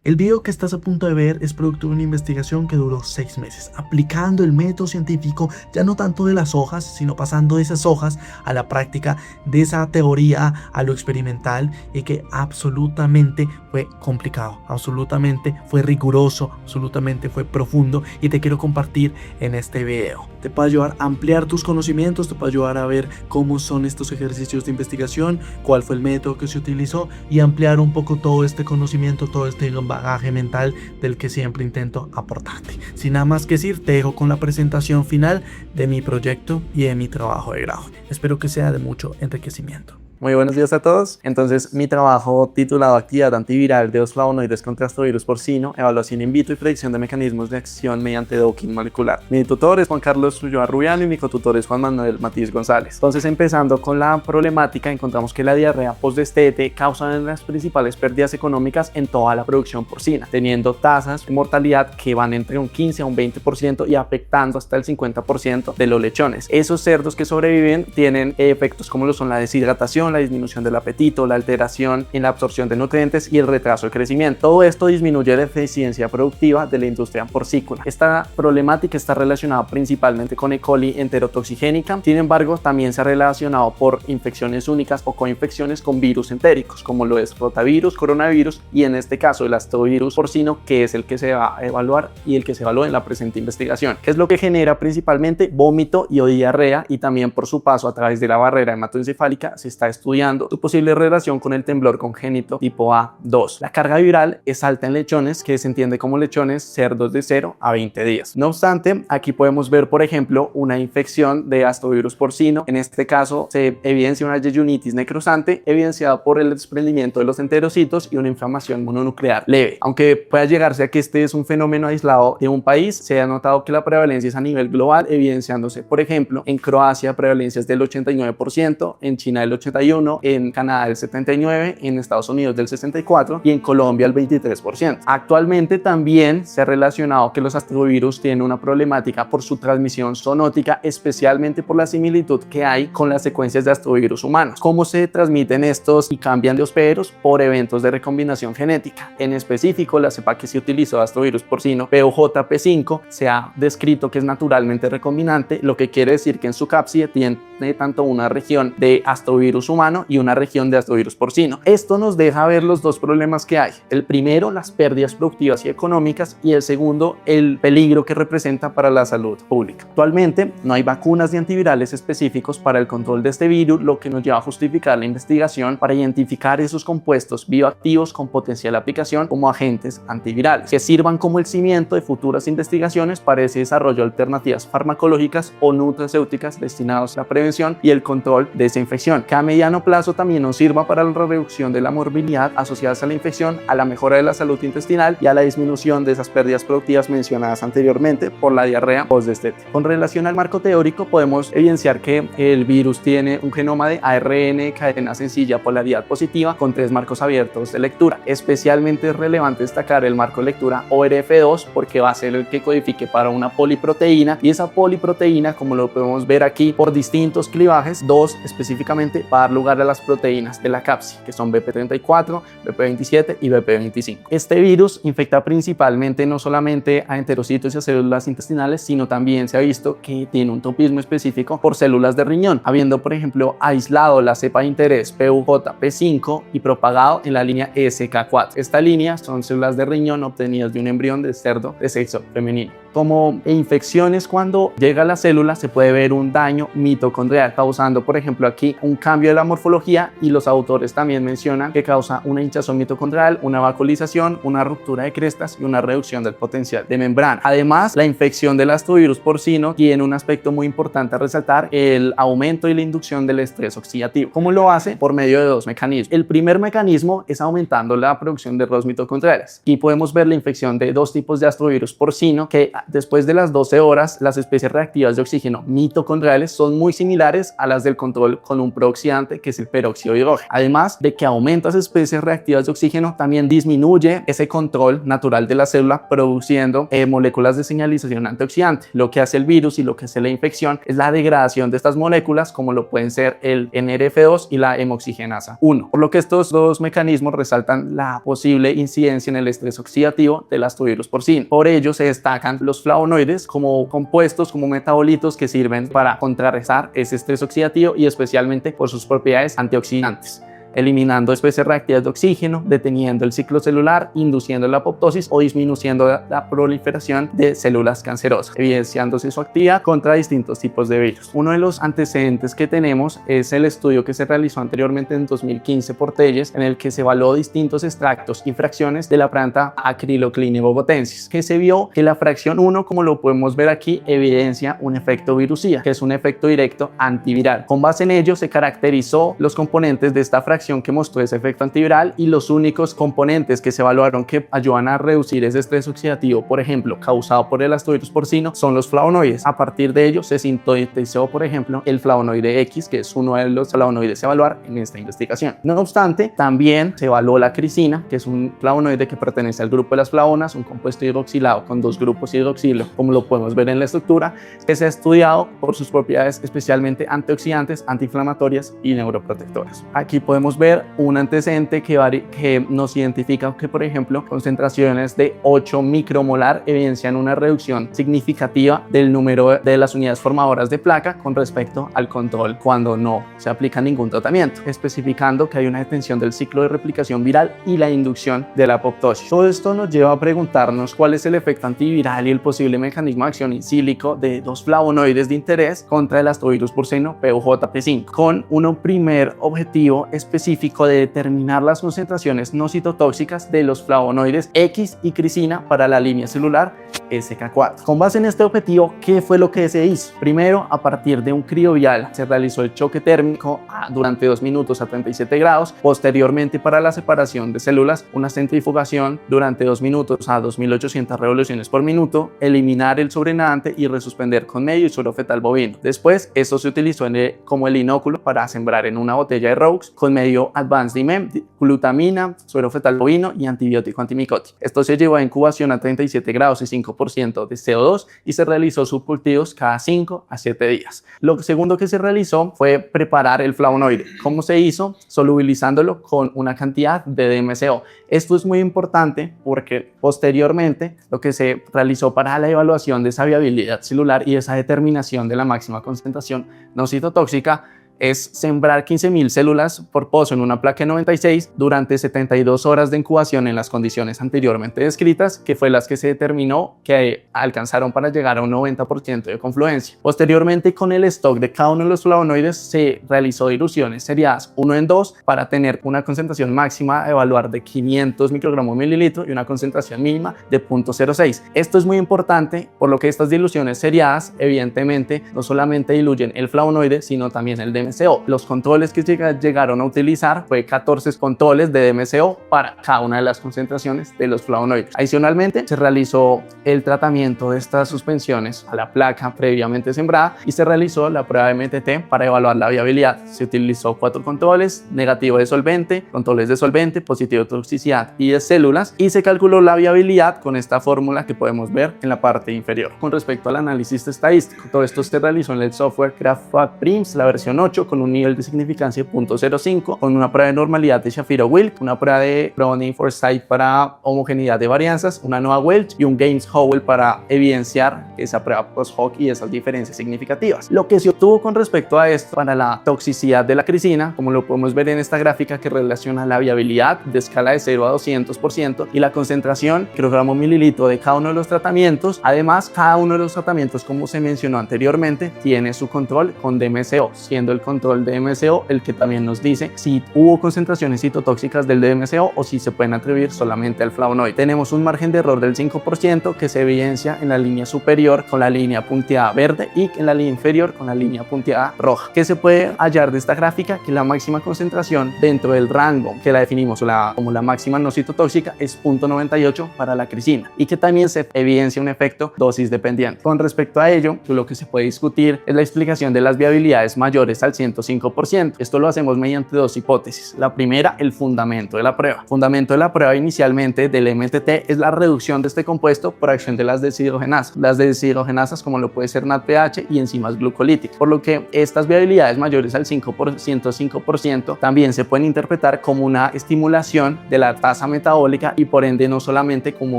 El video que estás a punto de ver es producto de una investigación que duró 6 meses, aplicando el método científico ya no tanto de las hojas, sino pasando de esas hojas a la práctica, de esa teoría a lo experimental, y que absolutamente fue complicado, absolutamente fue riguroso, absolutamente fue profundo, y te quiero compartir en este video. Te puede ayudar a ampliar tus conocimientos, te puede ayudar a ver cómo son estos ejercicios de investigación, cuál fue el método que se utilizó y ampliar un poco todo este conocimiento, todo este bagaje mental del que siempre intento aportarte. Sin nada más que decir, te dejo con la presentación final de mi proyecto y de mi trabajo de grado. Espero que sea de mucho enriquecimiento. Muy buenos días a todos. Entonces, mi trabajo titulado Actividad antiviral de los flavonoides contra astrovirus porcino, evaluación in vitro y predicción de mecanismos de acción mediante docking molecular. Mi tutor es Juan Carlos Ulloa Rubiano y mi cotutor es Juan Manuel Matiz González. Entonces, empezando con la problemática, encontramos que la diarrea postdestete causa una de las principales pérdidas económicas en toda la producción porcina, teniendo tasas de mortalidad que van entre un 15 a un 20% y afectando hasta el 50% de los lechones. Esos cerdos que sobreviven tienen efectos como lo son la deshidratación, la disminución del apetito, la alteración en la absorción de nutrientes y el retraso de crecimiento. Todo esto disminuye la eficiencia productiva de la industria porcícola. Esta problemática está relacionada principalmente con E. coli enterotoxigénica, sin embargo también se ha relacionado por infecciones únicas o coinfecciones con virus entéricos, como lo es rotavirus, coronavirus y en este caso el astrovirus porcino, que es el que se va a evaluar y el que se evaluó en la presente investigación, que es lo que genera principalmente vómito y o diarrea, y también por su paso a través de la barrera hematoencefálica se está estudiando su posible relación con el temblor congénito tipo A2. La carga viral es alta en lechones, que se entiende como lechones cerdos de 0 a 20 días. No obstante, aquí podemos ver, por ejemplo, una infección de astrovirus porcino. En este caso se evidencia una yeyunitis necrosante evidenciada por el desprendimiento de los enterocitos y una inflamación mononuclear leve. Aunque pueda llegarse a que este es un fenómeno aislado de un país, se ha notado que la prevalencia es a nivel global, evidenciándose, por ejemplo, en Croacia prevalencia es del 89%, en China del 81%, en Canadá del 79%, en Estados Unidos del 64% y en Colombia el 23%. Actualmente también se ha relacionado que los astrovirus tienen una problemática por su transmisión zoonótica, especialmente por la similitud que hay con las secuencias de astrovirus humanos. ¿Cómo se transmiten estos y cambian de hospederos? Por eventos de recombinación genética. En específico, la cepa que se utilizó de astrovirus porcino, PUJP5, se ha descrito que es naturalmente recombinante, lo que quiere decir que en su cápside tiene tanto una región de astrovirus humano y una región de astrovirus porcino. Esto nos deja ver los dos problemas que hay. El primero, las pérdidas productivas y económicas, y el segundo, el peligro que representa para la salud pública. Actualmente no hay vacunas ni antivirales específicos para el control de este virus, lo que nos lleva a justificar la investigación para identificar esos compuestos bioactivos con potencial aplicación como agentes antivirales, que sirvan como el cimiento de futuras investigaciones para ese desarrollo de alternativas farmacológicas o nutracéuticas destinadas a la prevención y el control de esa infección, que a mediano plazo también nos sirva para la reducción de la morbilidad asociadas a la infección, a la mejora de la salud intestinal y a la disminución de esas pérdidas productivas mencionadas anteriormente por la diarrea postdestete. Con relación al marco teórico, podemos evidenciar que el virus tiene un genoma de ARN cadena sencilla polaridad positiva con 3 marcos abiertos de lectura. Especialmente es relevante destacar el marco de lectura ORF2 porque va a ser el que codifique para una poliproteína, y esa poliproteína, como lo podemos ver aquí por distintos clivajes, 2 específicamente, va a dar lugar a las proteínas de la cápside, que son BP34, BP27 y BP25. Este virus infecta principalmente no solamente a enterocitos y a células intestinales, sino también se ha visto que tiene un tropismo específico por células de riñón, habiendo por ejemplo aislado la cepa de interés PUJP5 y propagado en la línea SK4. Esta línea son células de riñón obtenidas de un embrión de cerdo de sexo femenino. Como infecciones, cuando llega a la célula se puede ver un daño mitocondrial, causando por ejemplo aquí un cambio de la morfología, y los autores también mencionan que causa una hinchazón mitocondrial, una vacuolización, una ruptura de crestas y una reducción del potencial de membrana. Además, la infección del astrovirus porcino tiene un aspecto muy importante a resaltar: el aumento y la inducción del estrés oxidativo. ¿Cómo lo hace? Por medio de 2 mecanismos. El primer mecanismo es aumentando la producción de los mitocondriales. Aquí podemos ver la infección de 2 tipos de astrovirus porcino que después de las 12 horas, las especies reactivas de oxígeno mitocondriales son muy similares a las del control con un prooxidante, que es el peróxido de hidrógeno. Además de que aumenta las especies reactivas de oxígeno, también disminuye ese control natural de la célula produciendo moléculas de señalización antioxidante. Lo que hace el virus y lo que hace la infección es la degradación de estas moléculas, como lo pueden ser el NRF2 y la hemoxigenasa 1. Por lo que estos dos mecanismos resaltan la posible incidencia en el estrés oxidativo del astrovirus porcino. Por ello se destacan los flavonoides como compuestos, como metabolitos que sirven para contrarrestar ese estrés oxidativo y especialmente por sus propiedades antioxidantes, eliminando especies reactivas de oxígeno, deteniendo el ciclo celular, induciendo la apoptosis o disminuyendo la proliferación de células cancerosas, evidenciándose su actividad contra distintos tipos de virus. Uno de los antecedentes que tenemos es el estudio que se realizó anteriormente en 2015 por Telles, en el que se evaluó distintos extractos y fracciones de la planta Acrylocline bobotensis, que se vio que la fracción 1, como lo podemos ver aquí, evidencia un efecto virucida, que es un efecto directo antiviral. Con base en ello se caracterizó los componentes de esta fracción que mostró ese efecto antiviral, y los únicos componentes que se evaluaron que ayudan a reducir ese estrés oxidativo, por ejemplo, causado por el astrovirus porcino, son los flavonoides. A partir de ello se sintetizó, por ejemplo, el flavonoide X, que es uno de los flavonoides a evaluar en esta investigación. No obstante, también se evaluó la crisina, que es un flavonoide que pertenece al grupo de las flavonas, un compuesto hidroxilado con dos grupos hidroxilo, como lo podemos ver en la estructura, que se ha estudiado por sus propiedades especialmente antioxidantes, antiinflamatorias y neuroprotectoras. Aquí podemos ver un antecedente que nos identifica que, por ejemplo, concentraciones de 8 micromolar evidencian una reducción significativa del número de las unidades formadoras de placa con respecto al control cuando no se aplica ningún tratamiento, especificando que hay una detención del ciclo de replicación viral y la inducción de la apoptosis. Todo esto nos lleva a preguntarnos cuál es el efecto antiviral y el posible mecanismo de acción in sílico de dos flavonoides de interés contra el astrovirus porcino PUJP5, con un primer objetivo específico de determinar las concentraciones no citotóxicas de los flavonoides X y crisina para la línea celular SK4. Con base en este objetivo, ¿qué fue lo que se hizo? Primero, a partir de un criovial, se realizó el choque térmico durante 2 minutos a 37 grados. Posteriormente, para la separación de células, una centrifugación durante 2 minutos a 2800 revoluciones por minuto, eliminar el sobrenadante y resuspender con medio y suero fetal bovino. Después, esto se utilizó como el inóculo para sembrar en una botella de Roux con medio Advanced IMEM, glutamina, suero fetal bovino y antibiótico antimicótico. Esto se llevó a incubación a 37 grados y 5% de CO2 y se realizó subcultivos cada 5 a 7 días. Lo segundo que se realizó fue preparar el flavonoide. ¿Cómo se hizo? Solubilizándolo con una cantidad de DMCO. Esto es muy importante porque posteriormente lo que se realizó para la evaluación de esa viabilidad celular y esa determinación de la máxima concentración no citotóxica es sembrar 15.000 células por pozo en una placa 96 durante 72 horas de incubación en las condiciones anteriormente descritas, que fue las que se determinó que alcanzaron para llegar a un 90% de confluencia. Posteriormente, con el stock de cada uno de los flavonoides, se realizó diluciones seriadas 1 en 2 para tener una concentración máxima a evaluar de 500 microgramos mililitro y una concentración mínima de 0.06. Esto es muy importante, por lo que estas diluciones seriadas evidentemente no solamente diluyen el flavonoide, sino también el DMCO. Los controles que llegaron a utilizar fue 14 controles de DMCO para cada una de las concentraciones de los flavonoides. Adicionalmente, se realizó el tratamiento de estas suspensiones a la placa previamente sembrada y se realizó la prueba de MTT para evaluar la viabilidad. Se utilizó 4 controles: negativo de solvente, controles de solvente, positivo de toxicidad y de células, y se calculó la viabilidad con esta fórmula que podemos ver en la parte inferior. Con respecto al análisis estadístico, todo esto se realizó en el software GraphPath-Prims, la versión 8, con un nivel de significancia de 0.05, con una prueba de normalidad de Shapiro-Wilk, una prueba de Browning-Forsyth para homogeneidad de varianzas, una Noah-Welch y un Gaines-Howell para evidenciar esa prueba post-hoc y esas diferencias significativas. Lo que se obtuvo con respecto a esto para la toxicidad de la crisina, como lo podemos ver en esta gráfica que relaciona la viabilidad de escala de 0 a 200% y la concentración kilogramo mililitro de cada uno de los tratamientos. Además, cada uno de los tratamientos, como se mencionó anteriormente, tiene su control con DMCO, siendo el control de MCO el que también nos dice si hubo concentraciones citotóxicas del DMCO o si se pueden atribuir solamente al flavonoide. Tenemos un margen de error del 5% que se evidencia en la línea superior con la línea punteada verde y en la línea inferior con la línea punteada roja. ¿Qué se puede hallar de esta gráfica? Que la máxima concentración dentro del rango que la definimos como la máxima no citotóxica es 0.98 para la crisina y que también se evidencia un efecto dosis dependiente. Con respecto a ello, lo que se puede discutir es la explicación de las viabilidades mayores al 105%. Esto lo hacemos mediante dos hipótesis. La primera, el fundamento de la prueba. El fundamento de la prueba inicialmente del MTT es la reducción de este compuesto por acción de las deshidrogenasas. Las deshidrogenasas como lo puede ser NADPH y enzimas glucolíticas, por lo que estas viabilidades mayores al 105% también se pueden interpretar como una estimulación de la tasa metabólica y por ende no solamente como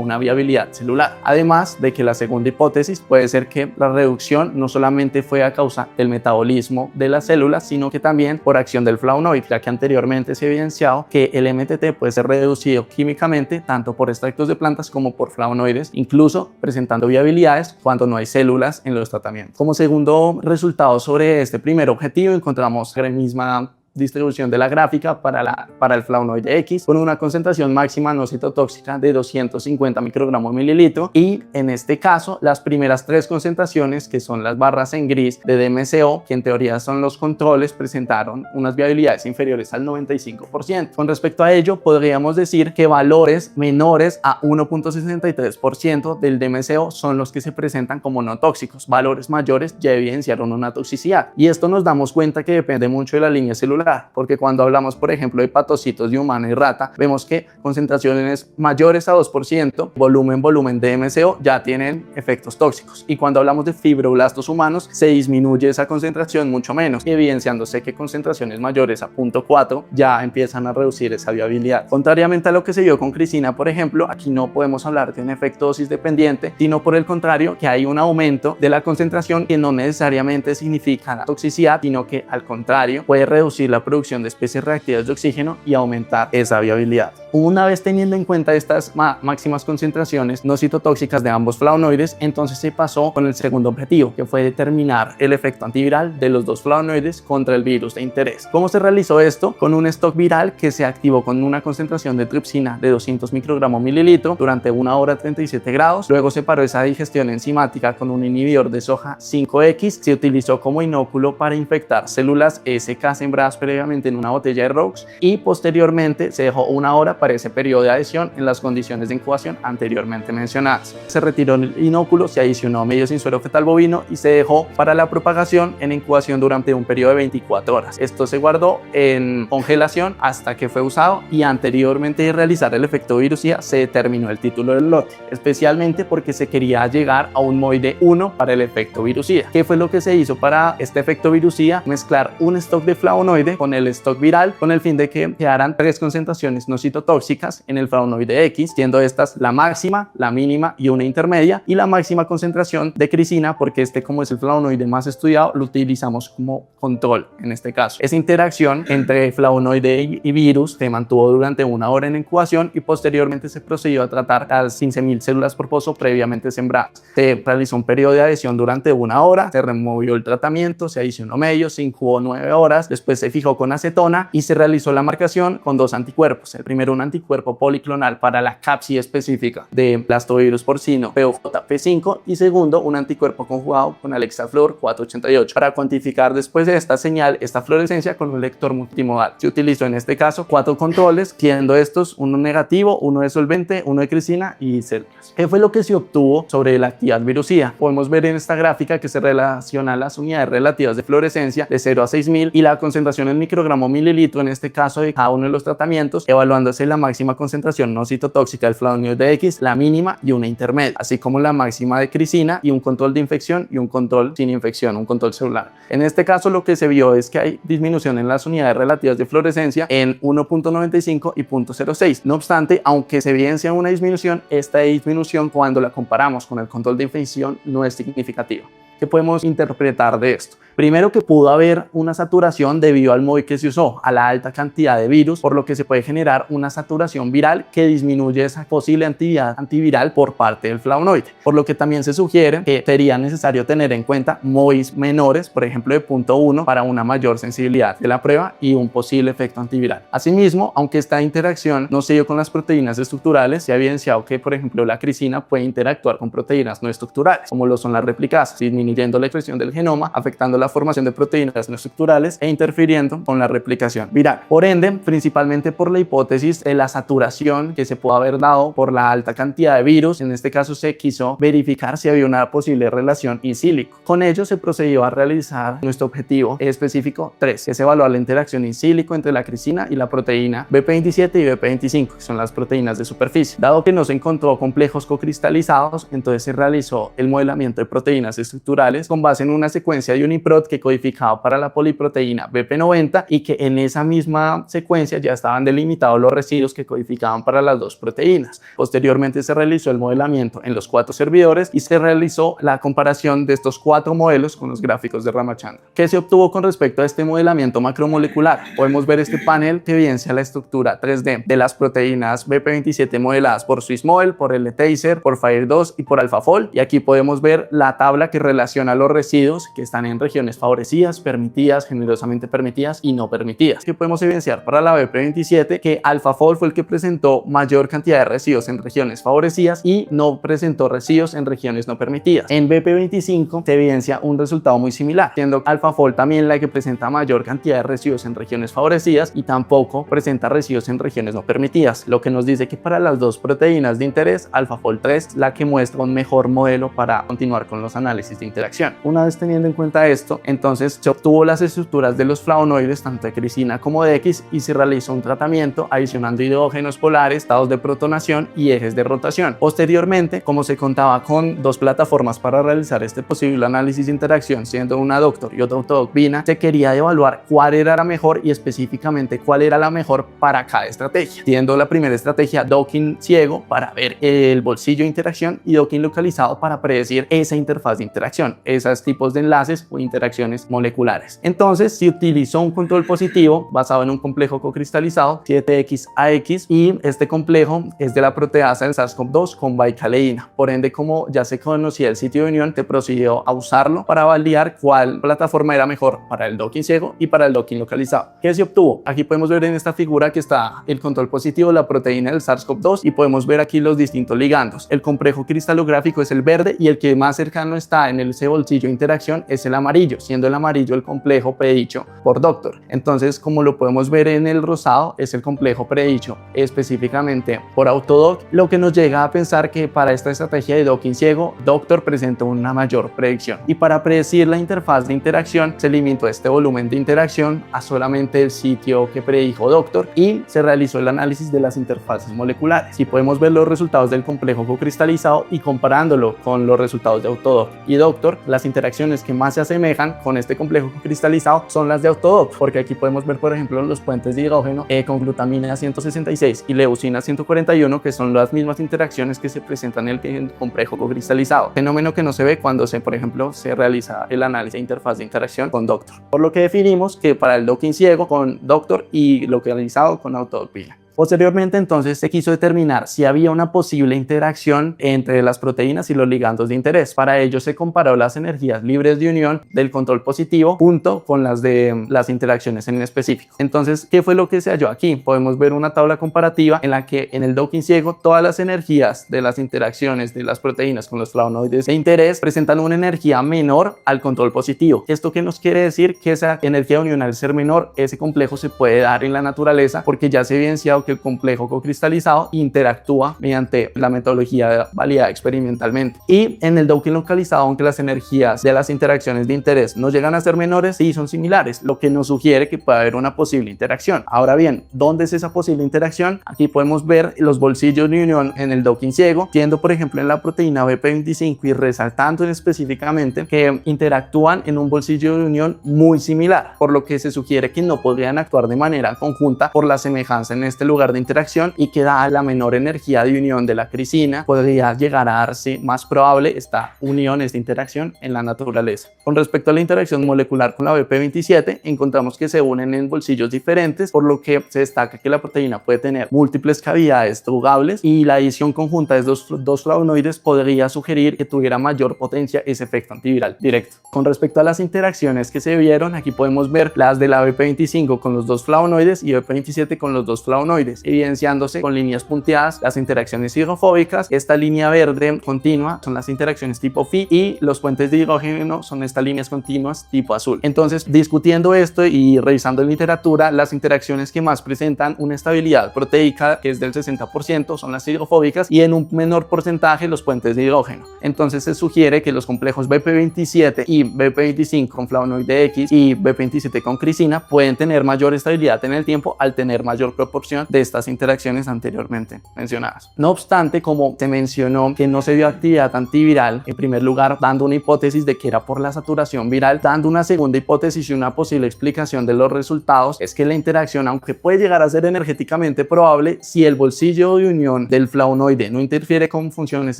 una viabilidad celular. Además de que la segunda hipótesis puede ser que la reducción no solamente fue a causa del metabolismo de las células, sino que también por acción del flavonoide, ya que anteriormente se ha evidenciado que el MTT puede ser reducido químicamente tanto por extractos de plantas como por flavonoides, incluso presentando viabilidades cuando no hay células en los tratamientos. Como segundo resultado sobre este primer objetivo encontramos la misma distribución de la gráfica para el flavonoide X con una concentración máxima no citotóxica de 250 microgramos mililitro y en este caso las primeras tres concentraciones, que son las barras en gris de DMCO, que en teoría son los controles, presentaron unas viabilidades inferiores al 95%. Con respecto a ello podríamos decir que valores menores a 1.63% del DMCO son los que se presentan como no tóxicos. Valores mayores ya evidenciaron una toxicidad y esto nos damos cuenta que depende mucho de la línea celular, porque cuando hablamos por ejemplo de hepatocitos de humano y rata, vemos que concentraciones mayores a 2%, volumen de MCO ya tienen efectos tóxicos, y cuando hablamos de fibroblastos humanos se disminuye esa concentración mucho menos, evidenciándose que concentraciones mayores a 0.4 ya empiezan a reducir esa viabilidad. Contrariamente a lo que se vio con crisina, por ejemplo, aquí no podemos hablar de un efecto dosis dependiente, sino por el contrario que hay un aumento de la concentración que no necesariamente significa la toxicidad, sino que al contrario puede reducir la producción de especies reactivas de oxígeno y aumentar esa viabilidad. Una vez teniendo en cuenta estas máximas concentraciones no citotóxicas de ambos flavonoides, entonces se pasó con el segundo objetivo, que fue determinar el efecto antiviral de los dos flavonoides contra el virus de interés. ¿Cómo se realizó esto? Con un stock viral que se activó con una concentración de tripsina de 200 microgramos mililitro durante 1 hora 37 grados. Luego se paró esa digestión enzimática con un inhibidor de soja 5X. Se utilizó como inóculo para infectar células SK sembradas previamente en una botella de Roux y posteriormente se dejó 1 hora para ese periodo de adhesión en las condiciones de incubación anteriormente mencionadas. Se retiró el inóculo, se adicionó medio sin suero fetal bovino y se dejó para la propagación en incubación durante un periodo de 24 horas. Esto se guardó en congelación hasta que fue usado y anteriormente de realizar el efecto virucida se determinó el título del lote, especialmente porque se quería llegar a un MOI de 1 para el efecto virucida. ¿Qué fue lo que se hizo para este efecto virucida? Mezclar un stock de flavonoide con el stock viral con el fin de que quedaran 3 concentraciones no citotóxicas en el flavonoide X, siendo estas la máxima, la mínima y una intermedia, y la máxima concentración de crisina, porque como es el flavonoide más estudiado, lo utilizamos como control en este caso. Esa interacción entre flavonoide y virus se mantuvo durante 1 hora en incubación y posteriormente se procedió a tratar las 15.000 células por pozo previamente sembradas. Se realizó un periodo de adhesión durante 1 hora, se removió el tratamiento, se adicionó medio, se incubó 9 horas, después se fijó con acetona y se realizó la marcación con 2 anticuerpos. El primero, un anticuerpo policlonal para la cápside específica de plastovirus porcino POJP5, y segundo, un anticuerpo conjugado con Alexaflor 488 para cuantificar después de esta señal, esta fluorescencia con un lector multimodal. Se utilizó en este caso 4 controles, siendo estos uno negativo, uno de solvente, uno de crisina y células. ¿Qué fue lo que se obtuvo sobre la actividad virucida? Podemos ver en esta gráfica que se relaciona las unidades relativas de fluorescencia de 0 a 6000 y la concentración en microgramo mililitro en este caso de cada uno de los tratamientos, evaluándose la máxima concentración no citotóxica del flavonoide X, la mínima y una intermedia, así como la máxima de crisina y un control de infección y un control sin infección, un control celular. En este caso lo que se vio es que hay disminución en las unidades relativas de fluorescencia en 1.95 y 0.06. No obstante, aunque se evidencia una disminución, esta disminución cuando la comparamos con el control de infección no es significativa. ¿Qué podemos interpretar de esto? Primero, que pudo haber una saturación debido al MOI que se usó, a la alta cantidad de virus, por lo que se puede generar una saturación viral que disminuye esa posible actividad antiviral por parte del flavonoide, por lo que también se sugiere que sería necesario tener en cuenta MOIs menores, por ejemplo de 0.1, para una mayor sensibilidad de la prueba y un posible efecto antiviral. Asimismo, aunque esta interacción no se dio con las proteínas estructurales, se ha evidenciado que, por ejemplo, la crisina puede interactuar con proteínas no estructurales, como lo son las replicasas, disminuyendo la expresión del genoma, afectando la formación de proteínas no estructurales e interfiriendo con la replicación viral. Por ende, principalmente por la hipótesis de la saturación que se pudo haber dado por la alta cantidad de virus, en este caso se quiso verificar si había una posible relación in silico. Con ello se procedió a realizar nuestro objetivo específico 3, que es evaluar la interacción in silico entre la crisina y la proteína BP27 y BP25, que son las proteínas de superficie. Dado que no se encontró complejos cocristalizados, entonces se realizó el modelamiento de proteínas estructurales con base en una secuencia de UniProt que codificaba para la poliproteína BP90 y que en esa misma secuencia ya estaban delimitados los residuos que codificaban para las dos proteínas. Posteriormente se realizó el modelamiento en los 4 servidores y se realizó la comparación de estos 4 modelos con los gráficos de Ramachandran. ¿Qué se obtuvo con respecto a este modelamiento macromolecular? Podemos ver este panel que evidencia la estructura 3D de las proteínas BP27 modeladas por SwissModel, por LTaser, por FIRE2 y por AlphaFold, y aquí podemos ver la tabla que relaciona los residuos que están en regiones favorecidas, permitidas, generosamente permitidas y no permitidas. ¿Qué podemos evidenciar para la BP27? Que AlphaFold fue el que presentó mayor cantidad de residuos en regiones favorecidas y no presentó residuos en regiones no permitidas. En BP25 se evidencia un resultado muy similar, siendo AlphaFold también la que presenta mayor cantidad de residuos en regiones favorecidas y tampoco presenta residuos en regiones no permitidas, lo que nos dice que para las dos proteínas de interés, AlphaFold 3 es la que muestra un mejor modelo para continuar con los análisis de interacción. Una vez teniendo en cuenta esto, entonces se obtuvo las estructuras de los flavonoides, tanto de crisina como de X, y se realizó un tratamiento adicionando hidrógenos polares, estados de protonación y ejes de rotación. Posteriormente, como se contaba con 2 plataformas para realizar este posible análisis de interacción, siendo una Doctor y otra AutoDoc-Vina, se quería evaluar cuál era la mejor y específicamente cuál era la mejor para cada estrategia, siendo la primera estrategia docking ciego para ver el bolsillo de interacción y docking localizado para predecir esa interfaz de interacción, esos tipos de enlaces o interacciones moleculares. Entonces se utilizó un control positivo basado en un complejo cocristalizado 7XAX y este complejo es de la proteasa del SARS-CoV-2 con bicaleína. Por ende, como ya se conocía el sitio de unión, se procedió a usarlo para validar cuál plataforma era mejor para el docking ciego y para el docking localizado. ¿Qué se obtuvo? Aquí podemos ver en esta figura que está el control positivo, la proteína del SARS-CoV-2, y podemos ver aquí los distintos ligandos. El complejo cristalográfico es el verde y el que más cercano está en ese bolsillo de interacción es el amarillo, siendo el amarillo el complejo predicho por Doctor. Entonces, como lo podemos ver en el rosado, es el complejo predicho específicamente por Autodoc, lo que nos llega a pensar que para esta estrategia de docking ciego, Doctor presentó una mayor predicción. Y para predecir la interfaz de interacción, se limitó este volumen de interacción a solamente el sitio que predijo Doctor y se realizó el análisis de las interfaces moleculares. Y podemos ver los resultados del complejo cocristalizado y comparándolo con los resultados de Autodoc y Doctor, las interacciones que más se asemejan con este complejo cristalizado son las de Autodoc, porque aquí podemos ver, por ejemplo, los puentes de hidrógeno con glutamina 166 y leucina 141, que son las mismas interacciones que se presentan en el complejo cocristalizado, fenómeno que no se ve cuando por ejemplo, se realiza el análisis de interfaz de interacción con Doctor. Por lo que definimos que para el docking ciego con Doctor y localizado con Autodoc-Vina. Posteriormente, entonces, se quiso determinar si había una posible interacción entre las proteínas y los ligandos de interés. Para ello se comparó las energías libres de unión del control positivo junto con las de las interacciones en específico. Entonces, ¿qué fue lo que se halló aquí? Podemos ver una tabla comparativa en la que en el docking ciego todas las energías de las interacciones de las proteínas con los flavonoides de interés presentan una energía menor al control positivo. ¿Esto qué nos quiere decir? Que esa energía de unión, al ser menor, ese complejo se puede dar en la naturaleza porque ya se ha evidenciado que el complejo cocristalizado interactúa mediante la metodología validada experimentalmente. Y en el docking localizado, aunque las energías de las interacciones de interés no llegan a ser menores, sí son similares, lo que nos sugiere que puede haber una posible interacción. Ahora bien, ¿dónde es esa posible interacción? Aquí podemos ver los bolsillos de unión en el docking ciego, siendo por ejemplo en la proteína BP25 y resaltando específicamente que interactúan en un bolsillo de unión muy similar, por lo que se sugiere que no podrían actuar de manera conjunta por la semejanza en este lugar de interacción y que da la menor energía de unión de la glicina, podría llegar a darse más probable esta unión, esta interacción en la naturaleza. Con respecto a la interacción molecular con la BP27, encontramos que se unen en bolsillos diferentes, por lo que se destaca que la proteína puede tener múltiples cavidades drugables y la adición conjunta de estos dos flavonoides podría sugerir que tuviera mayor potencia ese efecto antiviral directo. Con respecto a las interacciones que se vieron, aquí podemos ver las de la BP25 con los dos flavonoides y BP27 con los dos flavonoides, evidenciándose con líneas punteadas las interacciones hidrofóbicas. Esta línea verde continua son las interacciones tipo Phi y los puentes de hidrógeno son estas líneas continuas tipo azul. Entonces, discutiendo esto y revisando en literatura, las interacciones que más presentan una estabilidad proteica que es del 60% son las hidrofóbicas y en un menor porcentaje los puentes de hidrógeno. Entonces se sugiere que los complejos BP27 y BP25 con flavonoide X y BP27 con glicina pueden tener mayor estabilidad en el tiempo al tener mayor proporción de estas interacciones anteriormente mencionadas. No obstante, como se mencionó que no se vio actividad antiviral, en primer lugar dando una hipótesis de que era por la saturación viral, dando una segunda hipótesis y una posible explicación de los resultados es que la interacción, aunque puede llegar a ser energéticamente probable, si el bolsillo de unión del flavonoide no interfiere con funciones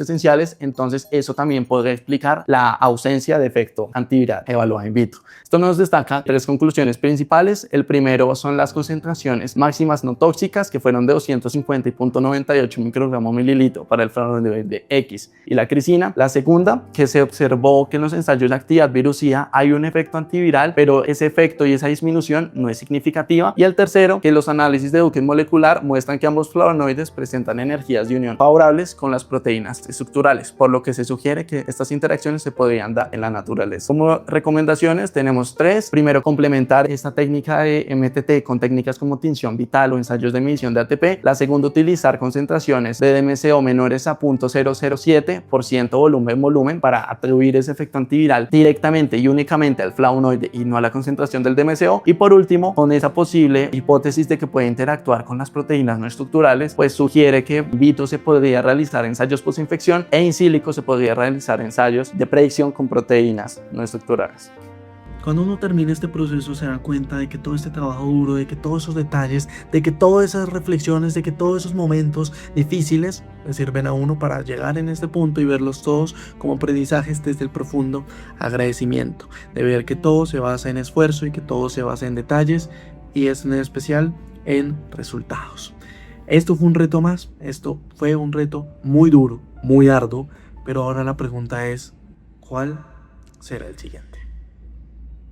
esenciales, entonces eso también podría explicar la ausencia de efecto antiviral evaluado in vitro. Esto nos destaca tres conclusiones principales. El primero son las concentraciones máximas no tóxicas, que fueron de 250 y 0.98 microgramos mililitro para el flavonoide X y la glicina. La segunda, que se observó que en los ensayos de actividad virucida hay un efecto antiviral, pero ese efecto y esa disminución no es significativa. Y el tercero, que los análisis de Duquesne molecular muestran que ambos flavonoides presentan energías de unión favorables con las proteínas estructurales, por lo que se sugiere que estas interacciones se podrían dar en la naturaleza. Como recomendaciones tenemos tres. Primero, complementar esta técnica de MTT con técnicas como tinción vital o ensayos de medición de ATP. La segunda, utilizar concentraciones de DMCO menores a 0.007% volumen para atribuir ese efecto antiviral directamente y únicamente al flavonoide y no a la concentración del DMCO. Y por último, con esa posible hipótesis de que puede interactuar con las proteínas no estructurales, pues sugiere que in vitro se podría realizar ensayos postinfección e in silico se podría realizar ensayos de predicción con proteínas no estructurales. Cuando uno termina este proceso se da cuenta de que todo este trabajo duro, de que todos esos detalles, de que todas esas reflexiones, de que todos esos momentos difíciles le sirven a uno para llegar en este punto y verlos todos como aprendizajes desde el profundo agradecimiento, de ver que todo se basa en esfuerzo y que todo se basa en detalles y es en especial en resultados. Esto fue un reto más, esto fue un reto muy duro, muy arduo, pero ahora la pregunta es, ¿cuál será el siguiente?